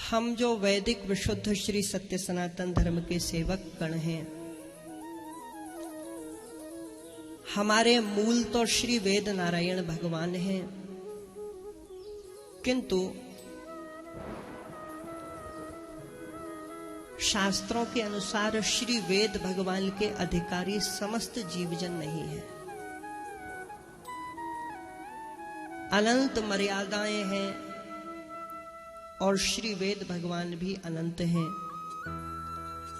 हम जो वैदिक विशुद्ध श्री सत्य सनातन धर्म के सेवक गण हैं, हमारे मूल तो श्री वेद नारायण भगवान हैं, किंतु शास्त्रों के अनुसार श्री वेद भगवान के अधिकारी समस्त जीवजन नहीं है। अनंत मर्यादाएं हैं और श्री वेद भगवान भी अनंत हैं।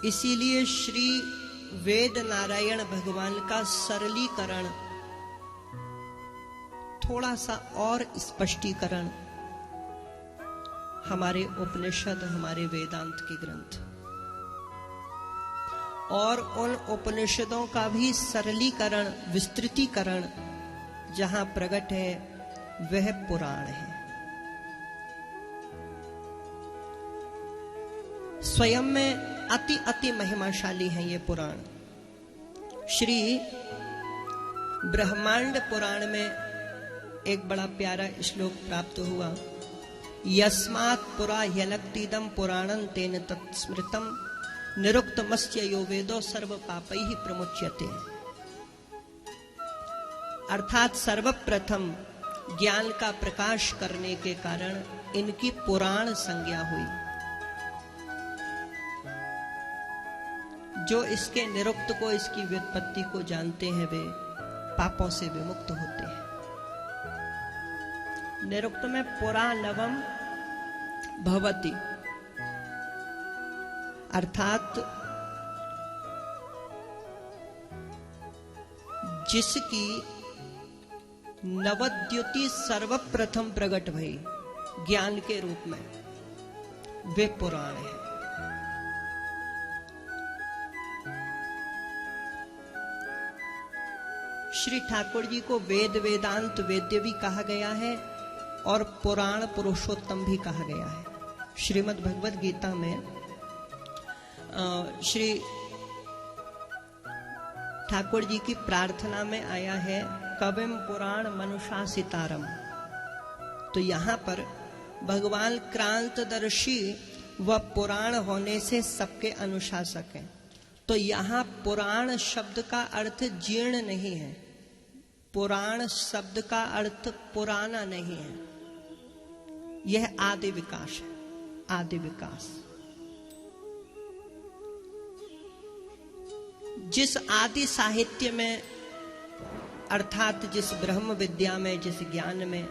इसीलिए श्री वेद नारायण भगवान का सरलीकरण, थोड़ा सा और स्पष्टीकरण हमारे उपनिषद, हमारे वेदांत के ग्रंथ और उन उपनिषदों का भी सरलीकरण, विस्तृतीकरण जहां प्रकट है वह पुराण है। स्वयं में अति अति महिमाशाली है ये पुराण। श्री ब्रह्मांड पुराण में एक बड़ा प्यारा श्लोक प्राप्त हुआ, यस्मात् पुरा ह्यनक्तिदं पुराणं तेन तत्स्मृतं निरुक्तमस्य यो वेदो सर्व पापैः प्रमुच्यते। अर्थात सर्वप्रथम ज्ञान का प्रकाश करने के कारण इनकी पुराण संज्ञा हुई। जो इसके निरुक्त को, इसकी व्युत्पत्ति को जानते हैं वे पापों से विमुक्त होते हैं। निरुक्त में पुरा नवम भवति, अर्थात जिसकी नवद्युति सर्वप्रथम प्रकट भई ज्ञान के रूप में, वे पुराण है। श्री ठाकुर जी को वेद वेदांत वेद्य भी कहा गया है और पुराण पुरुषोत्तम भी कहा गया है। श्रीमद् भगवद गीता में श्री ठाकुर जी की प्रार्थना में आया है, कविम पुराण मनुशासितारम। तो यहाँ पर भगवान क्रांतदर्शी व पुराण होने से सबके अनुशासक हैं। तो यहाँ पुराण शब्द का अर्थ जीर्ण नहीं है, पुराण शब्द का अर्थ पुराना नहीं है, यह आदि विकास है, आदि विकास। जिस आदि साहित्य में, अर्थात जिस ब्रह्म विद्या में, जिस ज्ञान में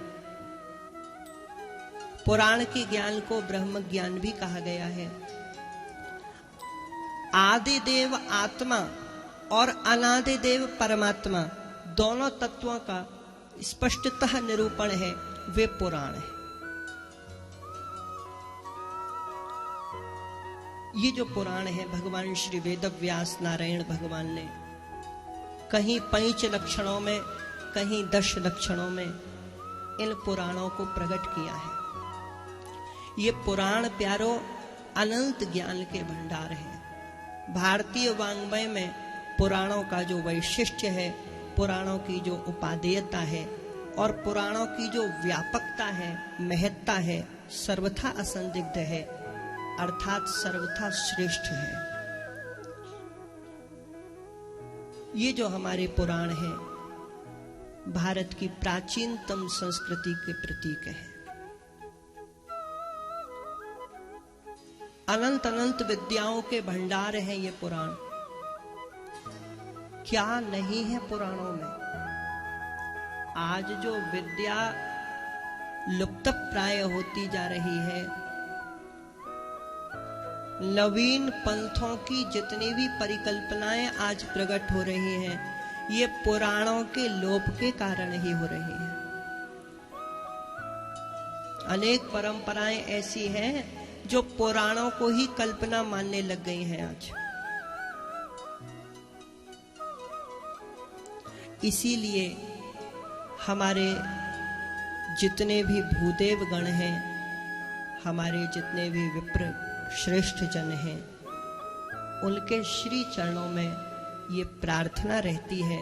पुराण के ज्ञान को ब्रह्म ज्ञान भी कहा गया है, आदिदेव आत्मा और अनादिदेव परमात्मा दोनों तत्वों का स्पष्टतः निरूपण है, वे पुराण है। ये जो पुराण है, भगवान श्री वेदव्यास नारायण भगवान ने कहीं 5 लक्षणों में, कहीं 10 लक्षणों में इन पुराणों को प्रकट किया है। ये पुराण प्यारो अनंत ज्ञान के भंडार है। भारतीय वाङ्मय में पुराणों का जो वैशिष्ट्य है, पुराणों की जो उपादेयता है और पुराणों की जो व्यापकता है, महत्ता है, सर्वथा असंदिग्ध है, अर्थात सर्वथा श्रेष्ठ है। ये जो हमारे पुराण हैं, भारत की प्राचीनतम संस्कृति के प्रतीक है। अनंत अनंत विद्याओं के भंडार हैं ये पुराण। क्या नहीं है पुराणों में? आज जो विद्या लुप्त प्राय होती जा रही है, नवीन पंथों की जितनी भी परिकल्पनाएं आज प्रकट हो रही हैं, ये पुराणों के लोप के कारण ही हो रही हैं। अनेक परंपराएं ऐसी हैं जो पुराणों को ही कल्पना मानने लग गई हैं आज। इसीलिए हमारे जितने भी भूदेव गण हैं, हमारे जितने भी विप्र श्रेष्ठ जन हैं, उनके श्री चरणों में ये प्रार्थना रहती है,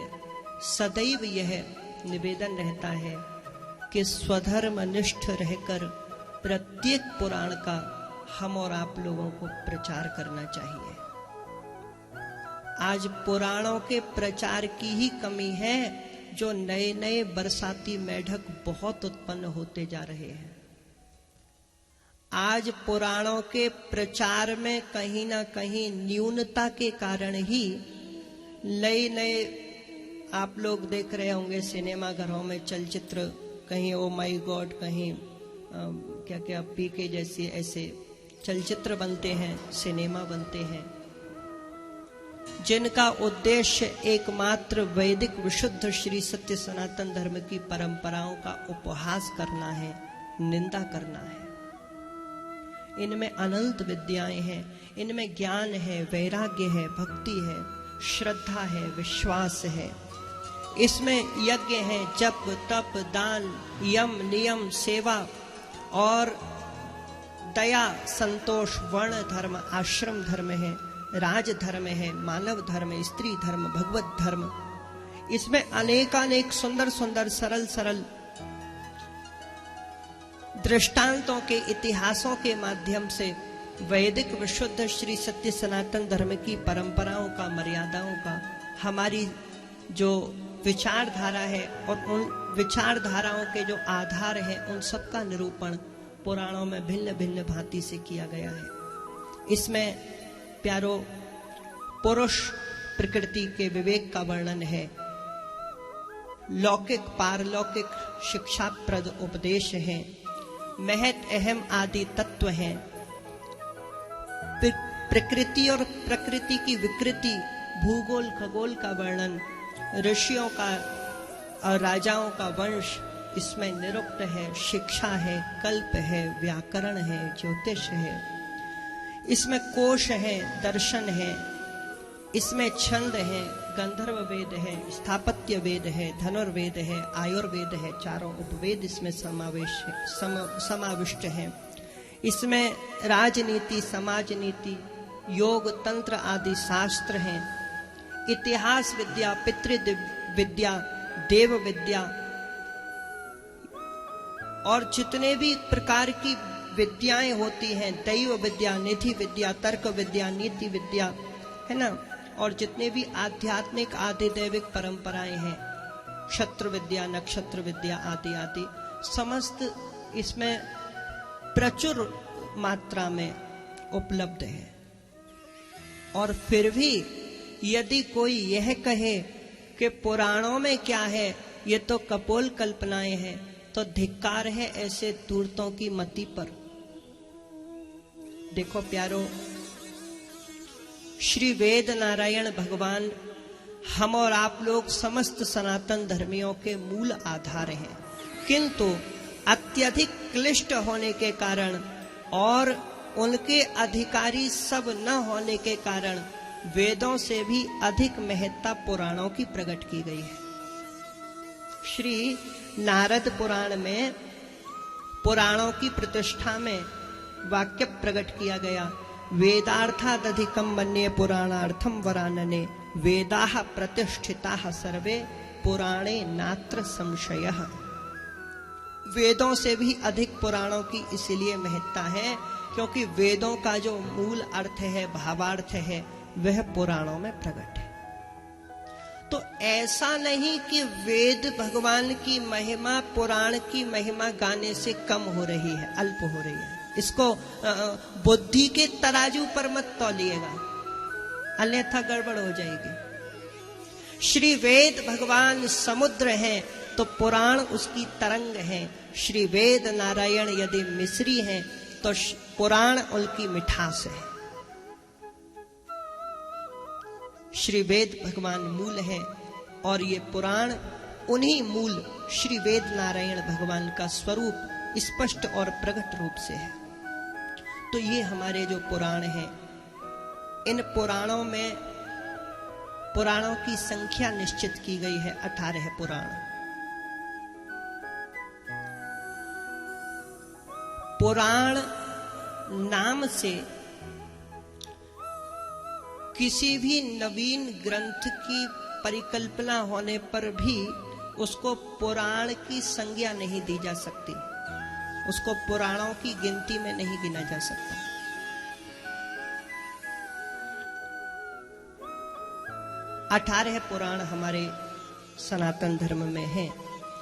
सदैव यह निवेदन रहता है कि स्वधर्म निष्ठ रहकर प्रत्येक पुराण का हम और आप लोगों को प्रचार करना चाहिए। आज पुराणों के प्रचार की ही कमी है, जो नए नए बरसाती मेढक बहुत उत्पन्न होते जा रहे हैं। आज पुराणों के प्रचार में कहीं ना कहीं न्यूनता के कारण ही नए नए आप लोग देख रहे होंगे सिनेमा घरों में चलचित्र, कहीं ओ माई गॉड, कहीं क्या क्या पीके जैसे ऐसे चलचित्र बनते हैं, सिनेमा बनते हैं, जिनका उद्देश्य एकमात्र वैदिक विशुद्ध श्री सत्य सनातन धर्म की परंपराओं का उपहास करना है, निंदा करना है। इनमें अनंत विद्याएं हैं, इनमें ज्ञान है, वैराग्य है, भक्ति है, श्रद्धा है, विश्वास है। इसमें यज्ञ है, जप तप दान यम नियम सेवा और दया संतोष, वर्ण धर्म, आश्रम धर्म है, राज धर्म है, मानव धर्म, स्त्री धर्म, भगवत धर्म। इसमें अनेकानेक सुंदर सुंदर सरल सरल दृष्टांतों के, इतिहासों के माध्यम से वैदिक विशुद्ध श्री सत्य सनातन धर्म की परंपराओं का, मर्यादाओं का, हमारी जो विचारधारा है और उन विचारधाराओं के जो आधार है, उन सब का निरूपण पुराणों में भिन्न भिन्न भांति से किया गया है। इसमें प्यारो पुरुष प्रकृति के विवेक का वर्णन है, लौकिक पारलौकिक शिक्षाप्रद उपदेश है, महत अहम आदि तत्व हैं, प्रकृति और प्रकृति की विकृति, भूगोल खगोल का वर्णन, ऋषियों का और राजाओं का वंश इसमें निरुक्त है, शिक्षा है, कल्प है, व्याकरण है, ज्योतिष है, इसमें कोश है, दर्शन है, इसमें छंद है, गंधर्व वेद है, स्थापत्य वेद है, धनुर्वेद है, आयुर्वेद है, चारों उपवेद इसमें समाविष्ट है। इसमें राजनीति, समाज नीति, योग तंत्र आदि शास्त्र हैं, इतिहास विद्या, पितृ विद्या, देव विद्या और जितने भी प्रकार की विद्याएं होती हैं, दैव विद्या, निधि विद्या, तर्क विद्या, नीति विद्या, है ना, और जितने भी आध्यात्मिक आदि दैविक परंपराएं हैं, क्षत्र विद्या, नक्षत्र विद्या आदि आदि, समस्त इसमें प्रचुर मात्रा में उपलब्ध है। और फिर भी यदि कोई यह कहे कि पुराणों में क्या है, ये तो कपोल कल्पनाएं हैं, तो धिक्कार है ऐसे धूर्तों की मति पर। देखो प्यारो, श्री वेद नारायण भगवान हम और आप लोग समस्त सनातन धर्मियों के मूल आधार हैं, किंतु अत्यधिक क्लिष्ट होने के कारण और उनके अधिकारी सब न होने के कारण वेदों से भी अधिक महत्ता पुराणों की प्रकट की गई है। श्री नारद पुराण में पुराणों की प्रतिष्ठा में वाक्य प्रकट किया गया, वेदार्थादधिकम मन्ये पुराणार्थम वरानने, वेदाः प्रतिष्ठिताः सर्वे पुराणे नात्र संशयः। वेदों से भी अधिक पुराणों की इसलिए महत्ता है क्योंकि वेदों का जो मूल अर्थ है, भावार्थ है, वह पुराणों में प्रकट है। तो ऐसा नहीं कि वेद भगवान की महिमा पुराण की महिमा गाने से कम हो रही है, अल्प हो रही है। इसको बुद्धि के तराजू पर मत तौलिएगा, अन्यथा गड़बड़ हो जाएगी। श्री वेद भगवान समुद्र हैं तो पुराण उसकी तरंग है। श्री वेद नारायण यदि मिश्री हैं तो पुराण उनकी मिठास है। श्री वेद भगवान मूल है और ये पुराण उन्हीं मूल श्री वेद नारायण भगवान का स्वरूप स्पष्ट और प्रकट रूप से है। तो ये हमारे जो पुराण हैं, इन पुराणों में पुराणों की संख्या निश्चित की गई है, 18 पुराण। पुराण नाम से किसी भी नवीन ग्रंथ की परिकल्पना होने पर भी उसको पुराण की संज्ञा नहीं दी जा सकती, उसको पुराणों की गिनती में नहीं गिना जा सकता। 18 पुराण हमारे सनातन धर्म में हैं।